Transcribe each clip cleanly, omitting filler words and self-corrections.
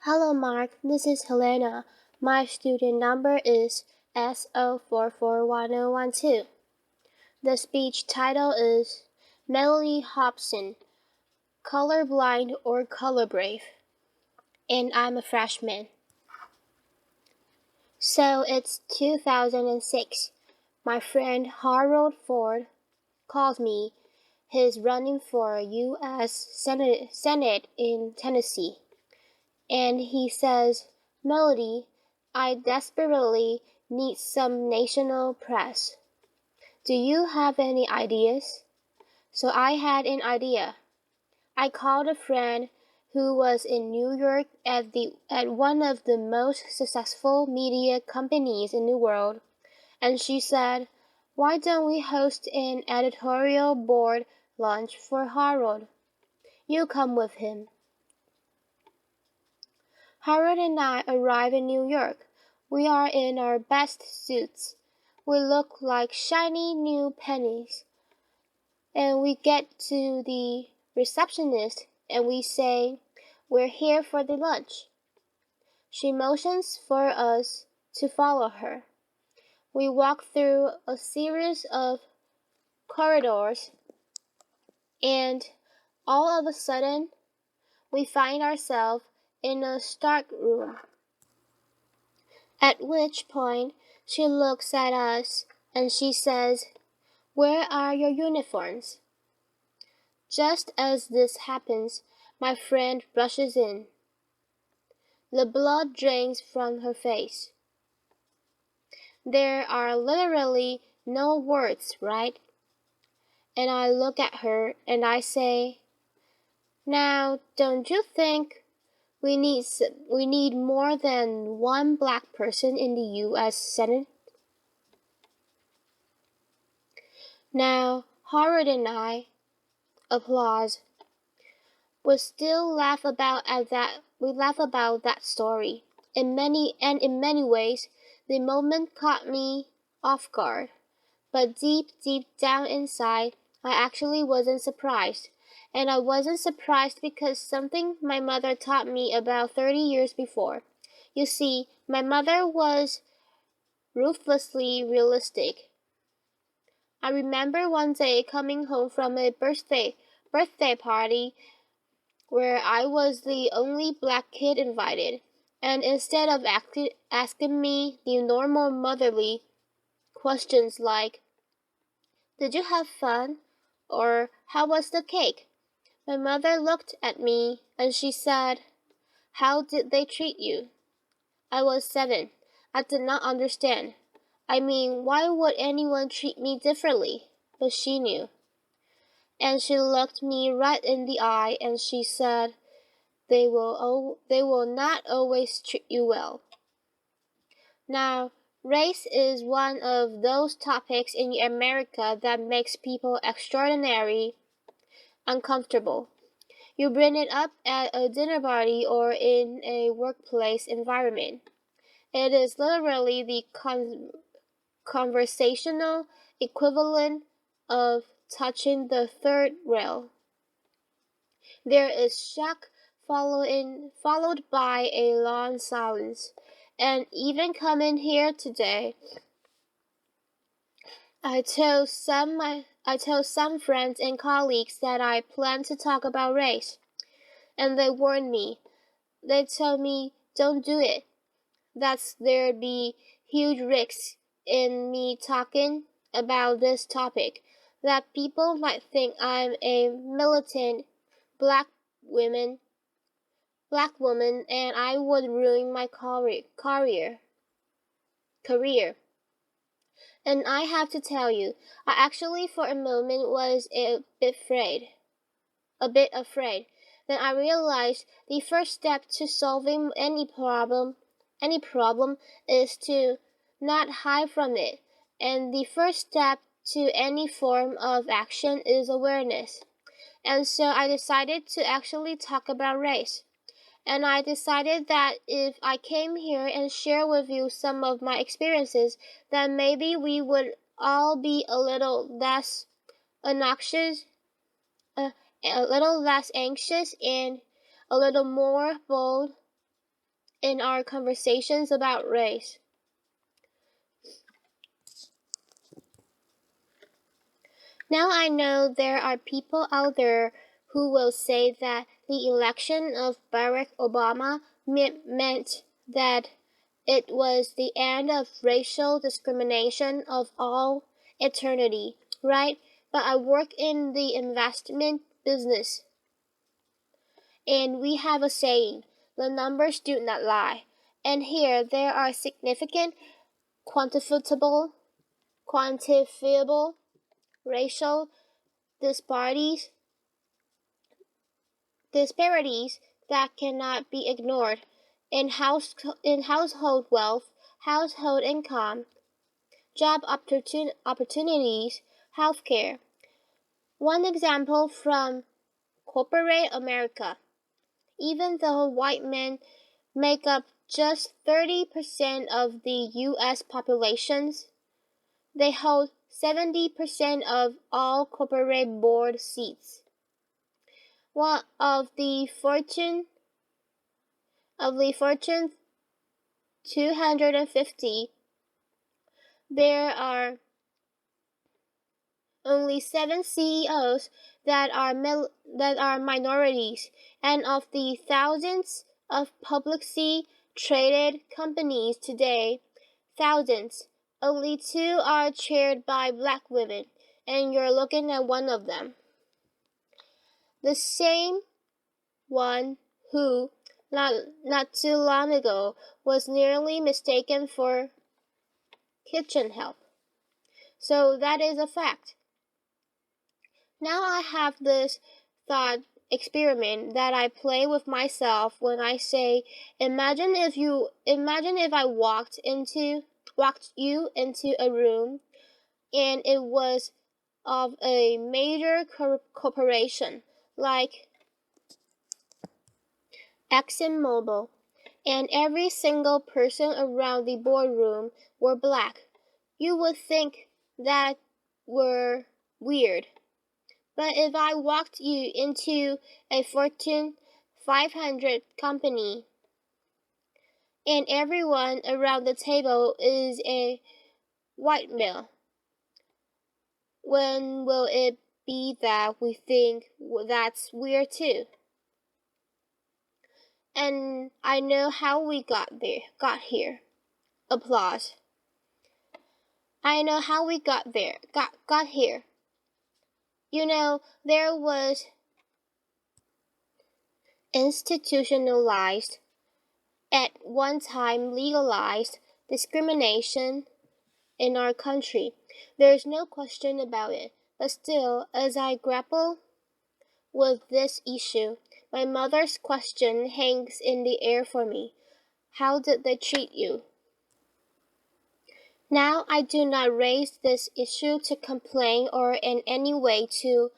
Hello, Mark. This is Hellena. My student number is S0441012. The speech title is Mellody Hobson, Colorblind or Colorbrave, and I'm a freshman. So it's 2006. My friend Harold Ford calls me. He's running for U.S. Senate in Tennessee. And he says, Mellody, I desperately need some national press. Do you have any ideas? So I had an idea. I called a friend who was in New York at one of the most successful media companies in the world, and she said, why don't we host an editorial board lunch for Harold? You come with him. Harold and I arrive in New York. We are in our best suits. We look like shiny new pennies. And we get to the receptionist and we say, we're here for the lunch. She motions for us to follow her. We walk through a series of corridors and all of a sudden we find ourselves in a stock room. At which point she looks at us and she says, where are your uniforms? Just as this happens, my friend rushes in. The blood drains from her face. There are literally no words, right? And I look at her and I say, now, don't you think we need more than one black person in the U.S. Senate? Now, Howard and I, applause. We still laugh about that story. In many ways, the moment caught me off guard. But deep down inside, I actually wasn't surprised. And I wasn't surprised because something my mother taught me about 30 years before. You see, my mother was ruthlessly realistic. I remember one day coming home from a birthday party where I was the only black kid invited, and instead of asking me the normal motherly questions like, did you have fun? Or how was the cake? My mother looked at me and she said, how did they treat you? I was 7. I did not understand. I mean, why would anyone treat me differently? But she knew. And she looked me right in the eye and she said, they will not always treat you well. Now, race is one of those topics in America that makes people extraordinarily uncomfortable. You bring it up at a dinner party or in a workplace environment. It is literally the conversational equivalent of touching the third rail. There is shock followed by a long silence. And even coming here today, I told some friends and colleagues that I plan to talk about race, and they warned me. They told me, don't do it. There'd be huge risks in me talking about this topic, that people might think I'm a militant black woman and I would ruin my career. And I have to tell you, I actually for a moment was a bit afraid. Then I realized the first step to solving any problem is to not hide from it. And the first step to any form of action is awareness. And so I decided to actually talk about race. And I decided that if I came here and share with you some of my experiences, then maybe we would all be a little less anxious, a little less anxious, and a little more bold in our conversations about race. Now I know there are people out there who will say that the election of Barack Obama meant that it was the end of racial discrimination of all eternity, right? But I work in the investment business, and we have a saying, the numbers do not lie. And here there are significant quantifiable racial disparities that cannot be ignored in household wealth, household income, job opportunities, healthcare. One example from corporate America. Even though white men make up just 30% of the U.S. populations, they hold 70% of all corporate board seats. One of the Fortune 250, there are only 7 CEOs that are minorities, and of the thousands of publicly traded companies today, only 2 are chaired by black women, and you're looking at one of them. The same one who, not too long ago, was nearly mistaken for kitchen help. So that is a fact. Now I have this thought experiment that I play with myself when I say, imagine if I walked you into a room and it was of a major corporation like ExxonMobil, and every single person around the boardroom were black. You would think that were weird. But if I walked you into a Fortune 500 company and everyone around the table is a white male, when will it be that we think that's weird too? And I know how we got here. Applause. I know how we got here. You know, there was institutionalized, at one time legalized, discrimination in our country. There's no question about it. But still, as I grapple with this issue, my mother's question hangs in the air for me. How did they treat you? Now I do not raise this issue to complain or in any way to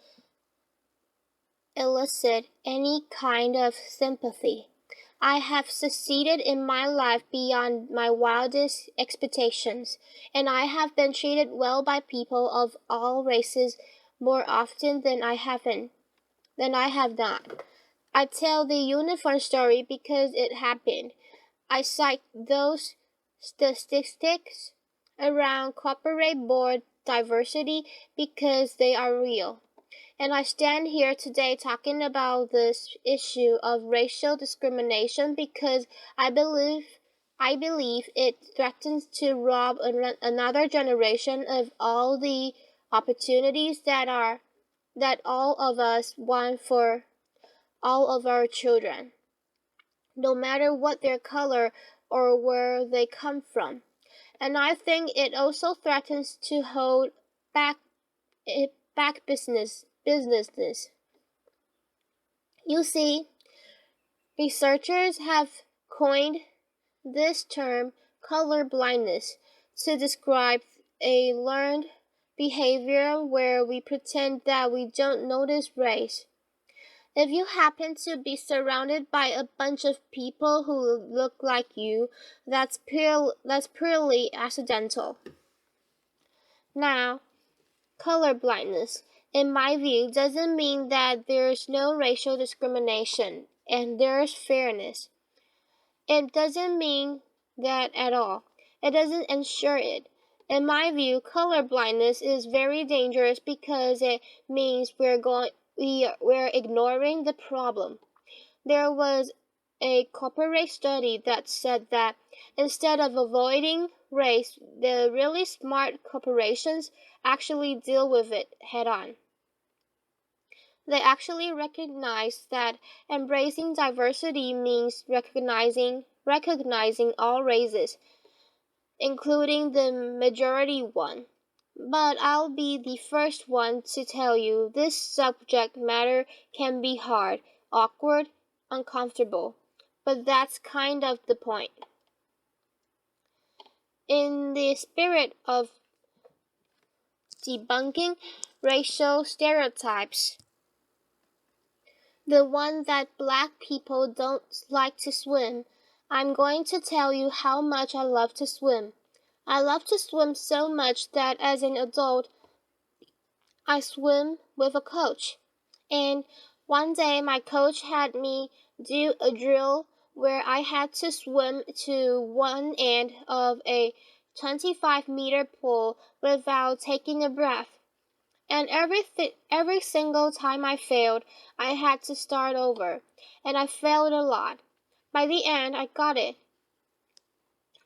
elicit any kind of sympathy. I have succeeded in my life beyond my wildest expectations, and I have been treated well by people of all races more often than I have not. I tell the uniform story because it happened. I cite those statistics around corporate board diversity because they are real. And I stand here today talking about this issue of racial discrimination because I believe it threatens to rob another generation of all the opportunities that all of us want for all of our children, no matter what their color or where they come from. And I think it also threatens to hold back businesses. You see, researchers have coined this term color blindness to describe a learned behavior where we pretend that we don't notice race. If you happen to be surrounded by a bunch of people who look like you, that's purely accidental. Now, color blindness, in my view, doesn't mean that there's no racial discrimination and there's fairness. It doesn't mean that at all. It doesn't ensure it. In my view, color blindness is very dangerous because it means we're ignoring the problem. There was a corporate study that said that instead of avoiding race, the really smart corporations actually deal with it head on. They actually recognize that embracing diversity means recognizing all races, including the majority one. But I'll be the first one to tell you this subject matter can be hard, awkward, uncomfortable. But that's kind of the point. In the spirit of debunking racial stereotypes, the one that black people don't like to swim, I'm going to tell you how much I love to swim. I love to swim so much that as an adult, I swim with a coach. And one day my coach had me do a drill where I had to swim to one end of a 25-meter pool without taking a breath. And every single time I failed, I had to start over. And I failed a lot. By the end, I got it.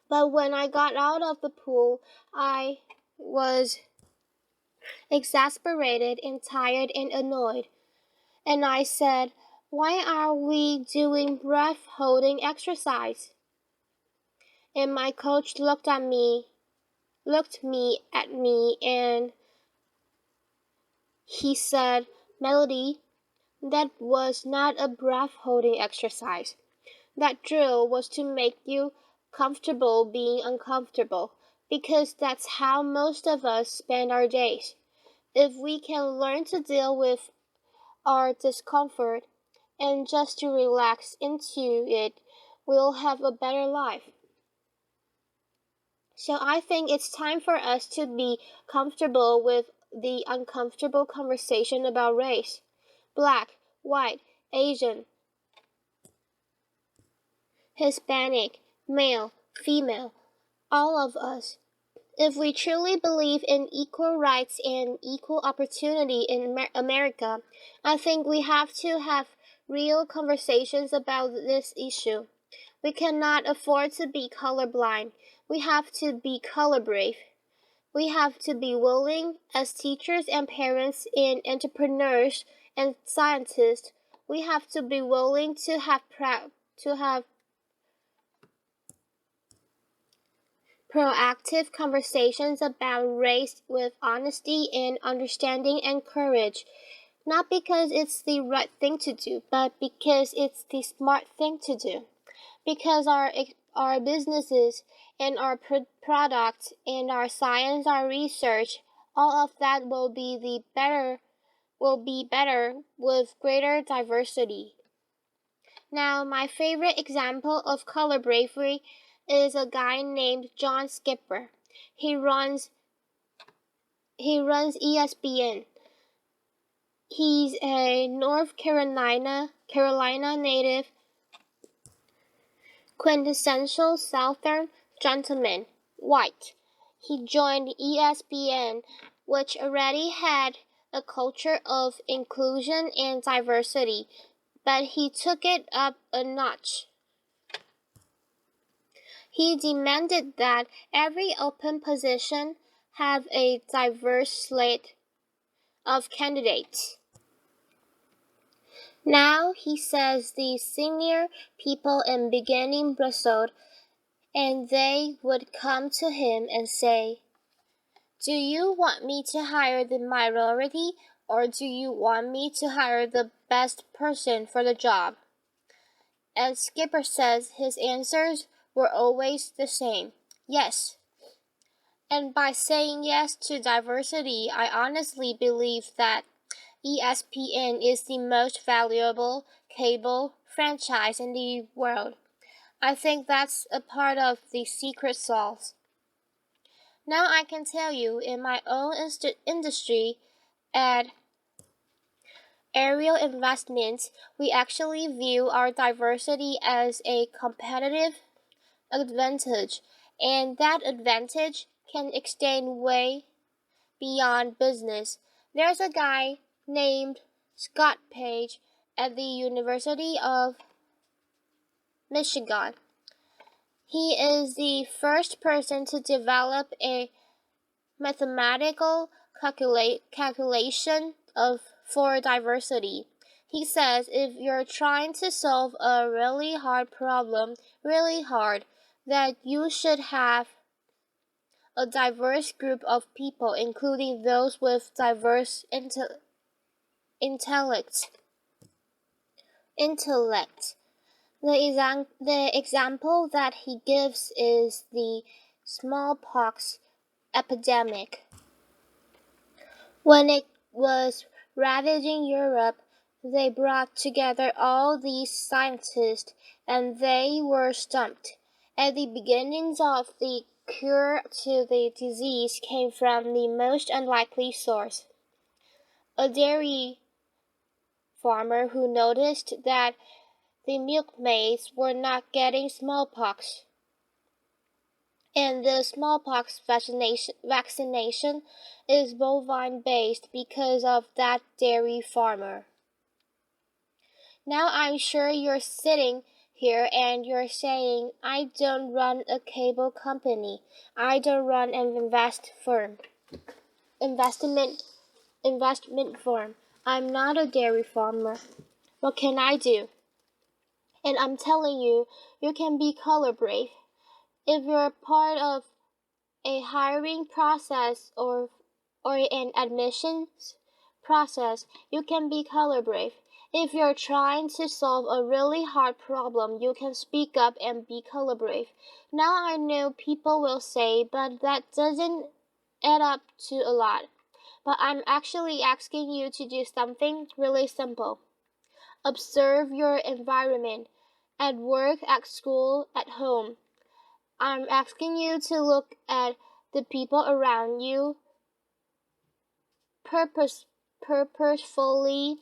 But when I got out of the pool, I was exasperated and tired and annoyed. And I said, "Why are we doing breath-holding exercise?" And my coach looked at me, and he said, "Mellody, that was not a breath-holding exercise. That drill was to make you comfortable being uncomfortable, because that's how most of us spend our days. If we can learn to deal with our discomfort and just to relax into it, we'll have a better life." So I think it's time for us to be comfortable with the uncomfortable conversation about race. Black, white, Asian, Hispanic, male, female, all of us. If we truly believe in equal rights and equal opportunity in America, I think we have to have real conversations about this issue. We cannot afford to be colorblind. We have to be color brave. We have to be willing, as teachers and parents and entrepreneurs and scientists, we have to be willing to have proactive conversations about race with honesty and understanding and courage, not because it's the right thing to do, but because it's the smart thing to do. Because our businesses and our products and our science, our research, all of that will be better with greater diversity. Now, my favorite example of color bravery is a guy named John Skipper. He runs ESPN. He's a North Carolina native, quintessential Southern gentleman, white. He joined ESPN, which already had a culture of inclusion and diversity, but he took it up a notch. He demanded that every open position have a diverse slate of candidates. Now he says the senior people in beginning bristled, and they would come to him and say, "Do you want me to hire the minority, or do you want me to hire the best person for the job?" And Skipper says his answers were always the same: yes. And by saying yes to diversity, I honestly believe that ESPN is the most valuable cable franchise in the world. I think that's a part of the secret sauce. Now I can tell you, in my own industry, at aerial investments, we actually view our diversity as a competitive advantage, and that advantage can extend way beyond business. There's a guy named Scott Page at the University of Michigan. He is the first person to develop a mathematical calculation for diversity. He says if you're trying to solve a really hard problem, really hard, that you should have a diverse group of people, including those with diverse intellect. Intellect. The example that he gives is the smallpox epidemic. When it was ravaging Europe, they brought together all these scientists, and they were stumped. At the beginnings of the cure to the disease came from the most unlikely source. A dairy farmer who noticed that the milkmaids were not getting smallpox, and the smallpox vaccination is bovine-based because of that dairy farmer. Now I'm sure you're sitting here and you're saying, I don't run a cable company. I don't run an investment firm. I'm not a dairy farmer. What can I do? And I'm telling you, you can be color brave. If you're part of a hiring process or an admissions process, you can be color brave. If you're trying to solve a really hard problem, you can speak up and be color brave. Now I know people will say, but that doesn't add up to a lot. But I'm actually asking you to do something really simple. Observe your environment, at work, at school, at home. I'm asking you to look at the people around you purposefully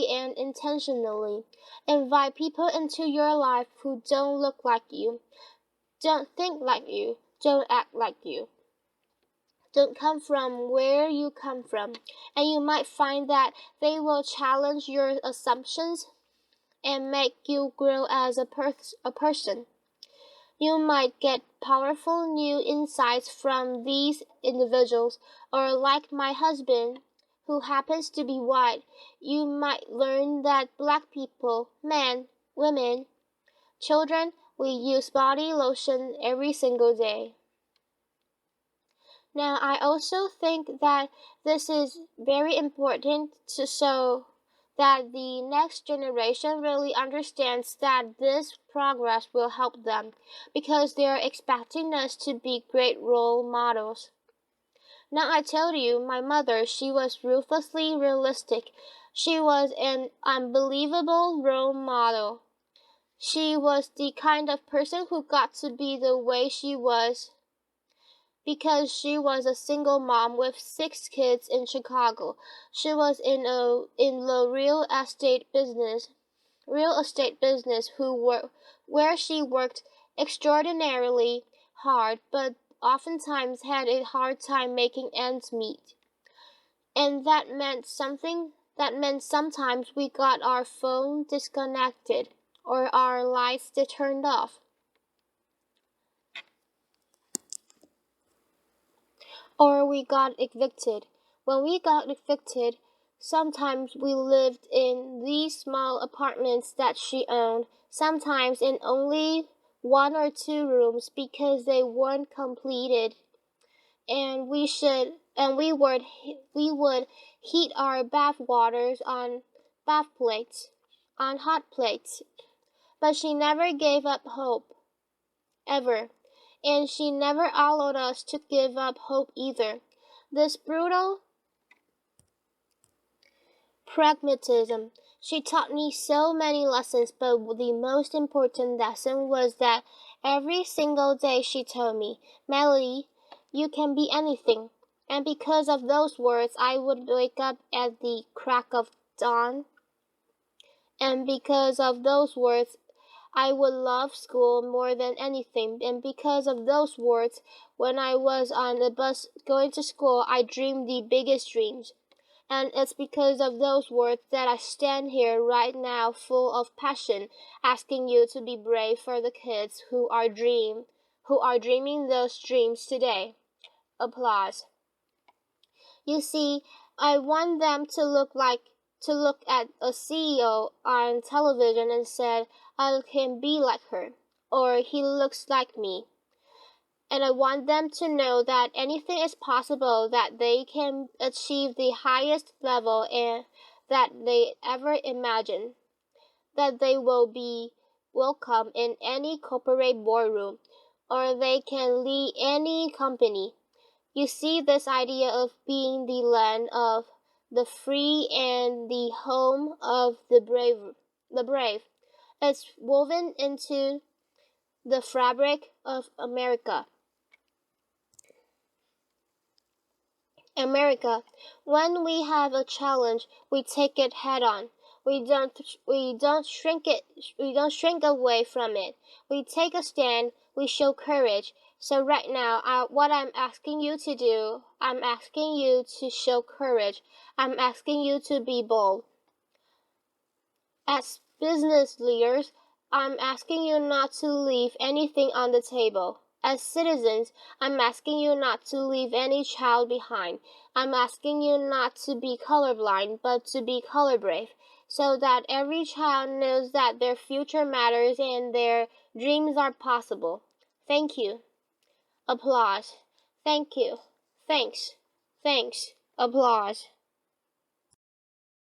and intentionally. Invite people into your life who don't look like you, don't think like you, don't act like you, don't come from where you come from, and you might find that they will challenge your assumptions and make you grow as a person. You might get powerful new insights from these individuals, or like my husband, who happens to be white, you might learn that black people, men, women, children, we use body lotion every single day. Now, I also think that this is very important so that the next generation really understands that this progress will help them, because they're expecting us to be great role models. Now I tell you, my mother, she was ruthlessly realistic. She was an unbelievable role model. She was the kind of person who got to be the way she was because she was a single mom with 6 kids in Chicago. She was in the real estate business where she worked extraordinarily hard, but oftentimes had a hard time making ends meet. And that meant sometimes we got our phone disconnected or our lights turned off. Or we got evicted. When we got evicted, sometimes we lived in these small apartments that she owned, sometimes in only 1 or 2 rooms because they weren't completed. And we would heat our bath waters on hot plates. But she never gave up hope, ever. And she never allowed us to give up hope either. This brutal pragmatism. She taught me so many lessons, but the most important lesson was that every single day she told me, Mellody, you can be anything. And because of those words, I would wake up at the crack of dawn. And because of those words, I would love school more than anything. And because of those words, when I was on the bus going to school, I dreamed the biggest dreams. And it's because of those words that I stand here right now full of passion, asking you to be brave for the kids who are dreaming those dreams today. Applause. You see, I want them to look at a CEO on television and said, I can be like her, or he looks like me. And I want them to know that anything is possible, that they can achieve the highest level and that they ever imagined, that they will be welcome in any corporate boardroom, or they can lead any company. You see, this idea of being the land of the free and the home of the brave, it's woven into the fabric of America. When we have a challenge, we take it head on. We don't shrink away from it. We take a stand, we show courage. So right now, what I'm asking you to do, I'm asking you to show courage. I'm asking you to be bold. As business leaders, I'm asking you not to leave anything on the table. As citizens, I'm asking you not to leave any child behind. I'm asking you not to be colorblind, but to be color brave, so that every child knows that their future matters and their dreams are possible. Thank you. Applause. Thank you. Thanks. Thanks. Applause.